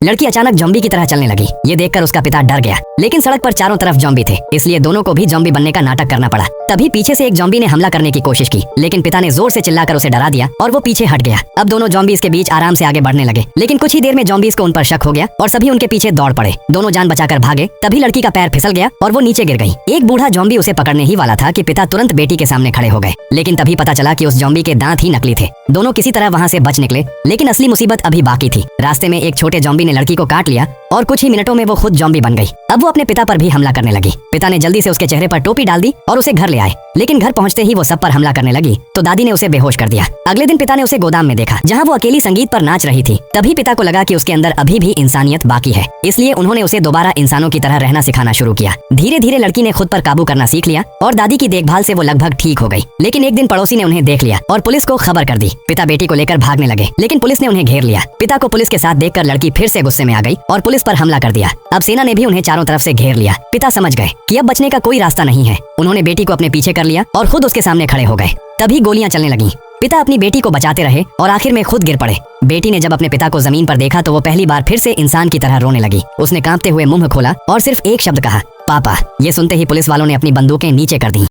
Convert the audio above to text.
लड़की अचानक जॉम्बी की तरह चलने लगी। ये देखकर उसका पिता डर गया, लेकिन सड़क पर चारों तरफ जॉम्बी थे, इसलिए दोनों को भी जॉम्बी बनने का नाटक करना पड़ा। तभी पीछे से एक जॉम्बी ने हमला करने की कोशिश की, लेकिन पिता ने जोर से चिल्लाकर उसे डरा दिया और वो पीछे हट गया। अब दोनों जॉम्बीज के बीच आराम से आगे बढ़ने लगे, लेकिन कुछ ही देर में जॉम्बीज को उन पर शक हो गया और सभी उनके पीछे दौड़ पड़े। दोनों जान बचाकर भागे, तभी लड़की का पैर फिसल गया और वो नीचे गिर गई। एक बूढ़ा जॉम्बी उसे पकड़ने ही वाला था कि पिता तुरंत बेटी के सामने खड़े हो गए, लेकिन तभी पता चला कि उस जॉम्बी के दांत ही नकली थे। दोनों किसी तरह वहाँ से बच निकले, लेकिन असली मुसीबत अभी बाकी थी। रास्ते में एक छोटे जॉम्बी ने लड़की को काट लिया और कुछ ही मिनटों में वो खुद जॉम्बी बन गई। अब वो अपने पिता पर भी हमला करने लगी। पिता ने जल्दी से उसके चेहरे पर टोपी डाल दी और उसे घर ले आए, लेकिन घर पहुंचते ही वो सब पर हमला करने लगी तो दादी ने उसे बेहोश कर दिया। अगले दिन पिता ने उसे गोदाम में देखा, जहां वो अकेली संगीत पर नाच रही थी। तभी पिता को लगा कि उसके अंदर अभी भी इंसानियत बाकी है, इसलिए उन्होंने उसे दोबारा इंसानों की तरह रहना सिखाना शुरू किया। धीरे धीरे लड़की ने खुद पर काबू करना सीख लिया और दादी की देखभाल से वो लगभग ठीक हो गई। लेकिन एक दिन पड़ोसी ने उन्हें देख लिया और पुलिस को खबर कर दी। पिता बेटी को लेकर भागने लगे, लेकिन पुलिस ने उन्हें घेर लिया। पिता को पुलिस के साथ देखकर लड़की फिर से गुस्से में आ गई और पुलिस पर हमला कर दिया। अब सेना ने भी उन्हें चारों तरफ से घेर लिया। पिता समझ गए कि अब बचने का कोई रास्ता नहीं है। उन्होंने बेटी को अपने पीछे कर लिया और खुद उसके सामने खड़े हो गए। तभी गोलियां चलने लगीं। पिता अपनी बेटी को बचाते रहे और आखिर में खुद गिर पड़े। बेटी ने जब अपने पिता को जमीन पर देखा तो वो पहली बार फिर से इंसान की तरह रोने लगी। उसने कांपते हुए मुंह खोला और सिर्फ एक शब्द कहा, पापा। ये सुनते ही पुलिस वालों ने अपनी बंदूकें नीचे कर दी।